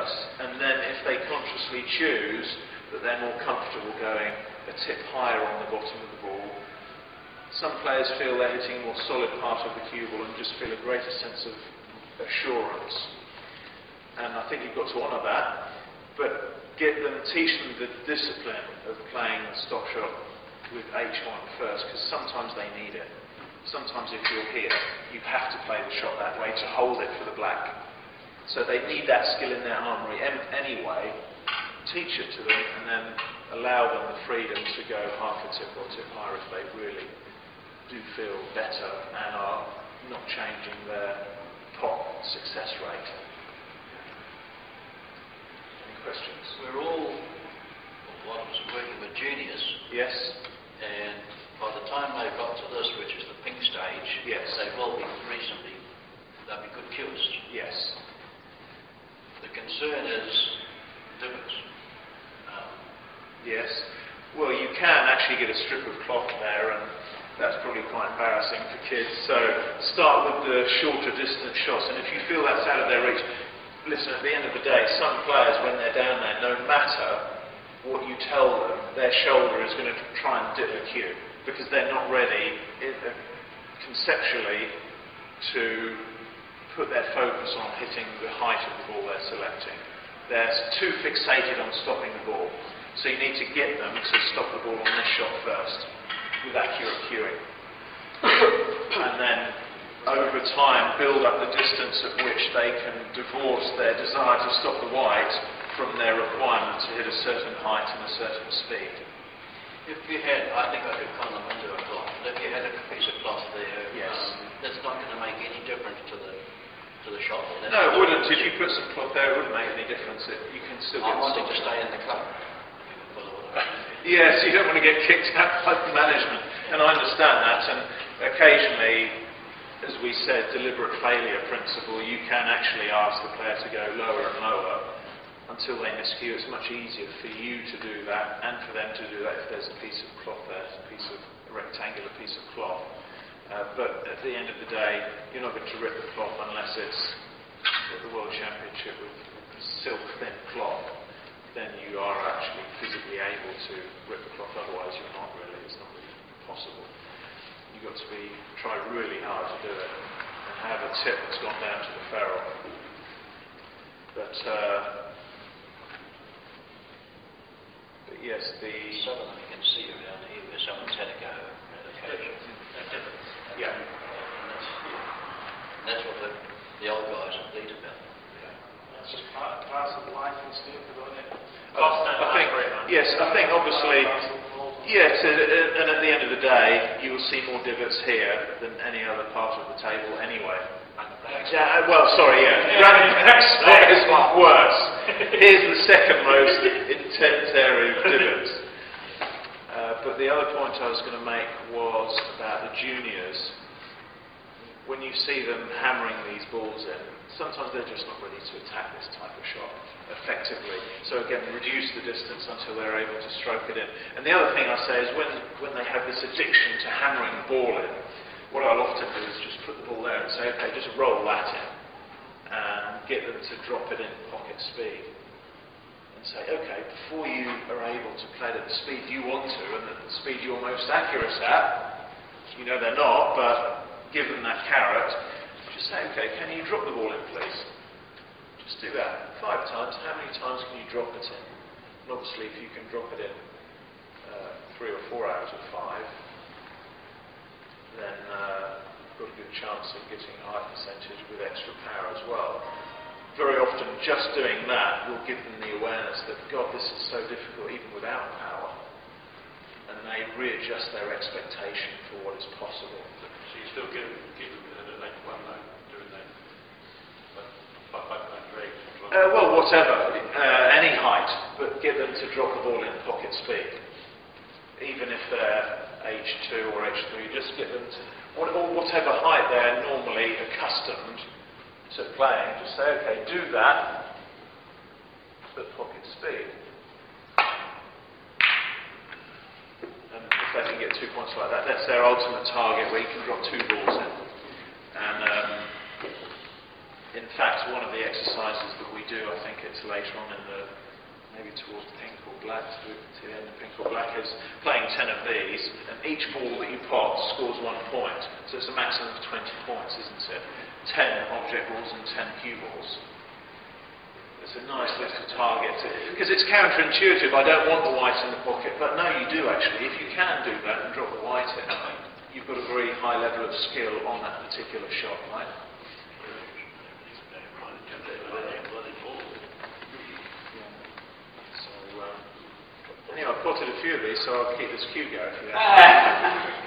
first, and then if they consciously choose that they're more comfortable going a tip higher on the bottom of the ball, some players feel they're hitting a more solid part of the cue ball and just feel a greater sense of assurance. And I think you've got to honour that, but teach them the discipline of playing the stop shot with H1 first, because sometimes they need it. Sometimes if you're here, you have to play the shot that way to hold it for the black. So they need that skill in their armoury anyway. Teach it to them and then allow them the freedom to go half a tip or tip higher if they really do feel better and are not changing their pot success rate. Any questions? We're all, a lot of us are working with juniors. Yes. And by the time they've got to this, which is the pink stage, yes, they will be reasonably, they'll be good cuers. Yes. The concern is divots. Yes. Well, you can actually get a strip of cloth there, and that's probably quite embarrassing for kids. So start with the shorter distance shots, and if you feel that's out of their reach, listen, at the end of the day, some players, when they're down there, no matter what you tell them, their shoulder is going to try and dip the cue, because they're not ready conceptually to put their focus on hitting the height of the ball they're selecting. They're too fixated on stopping the ball. So you need to get them to stop the ball on this shot first, with accurate cueing. And then, over time, build up the distance at which they can divorce their desire to stop the white from their requirement to hit a certain height and a certain speed. If you had, I think I could con them into a cloth. If you had a piece of cloth there, yes, that's not going to make any difference to the shot. No, it wouldn't. If you put some cloth there, it wouldn't make any difference. You can still get. I'm wanting to stay in the club. Yes, you don't want to get kicked out by the management, and I understand that. And occasionally, as we said, deliberate failure principle, you can actually ask the player to go lower and lower until they miscue. It's much easier for you to do that and for them to do that if there's a piece of cloth there, a rectangular piece of cloth. But at the end of the day, you're not going to rip the cloth unless it's at the World Championship with silk thin cloth. Then you are actually physically able to rip the cloth, otherwise you're not really, it's not really possible. You've got to try really hard to do it and have a tip that's gone down to the ferrule. But yes, some of them you can see around here where someone's had a go at occasion. Yeah. And that's what the old guys have beat about. It's just part of life and stupid, isn't it? I think obviously, yes, and at the end of the day, you will see more divots here than any other part of the table anyway. Running backside is worse. Here's the second most intense area of divots. But the other point I was going to make was about the juniors. When you see them hammering these balls in, sometimes they're just not ready to attack this type of shot effectively. So again, reduce the distance until they're able to stroke it in. And the other thing I say is when they have this addiction to hammering the ball in, what I'll often do is just put the ball there and say, okay, just roll that in and get them to drop it in pocket speed. And say, okay, before you are able to play it at the speed you want to and at the speed you're most accurate at, you know they're not, but give them that carrot, just say, okay, can you drop the ball in, please? Just do that 5 times. How many times can you drop it in? And obviously, if you can drop it in 3 or 4 out of 5, then you've got a good chance of getting a high percentage with extra power as well. Very often, just doing that will give them the awareness that, God, this is so difficult even without power. And they readjust their expectation for what is possible. So you still give them like 1 note doing that? But 5 note rate? Well, whatever. Any height, but get them to drop the ball in pocket speed. Even if they're H2 or H3, just get them to, or whatever height they're normally accustomed to playing, just say, okay, do that at pocket speed. And if they can get 2 points like that, that's their ultimate target where you can drop 2 balls in. And in fact, one of the exercises that we do, I think it's later on in the, maybe towards pink or black, to the end of pink or black, is playing 10 of these, and each ball that you pot scores 1 point. So it's a maximum of 20 points, isn't it? 10 object balls and 10 cue balls. It's a nice little target, because it's counterintuitive. I don't want the white in the pocket, but no, you do actually. If you can do that and drop the white in, you've got a very high level of skill on that particular shot, right? Anyway, I've potted a few of these, so I'll keep this cue going for you.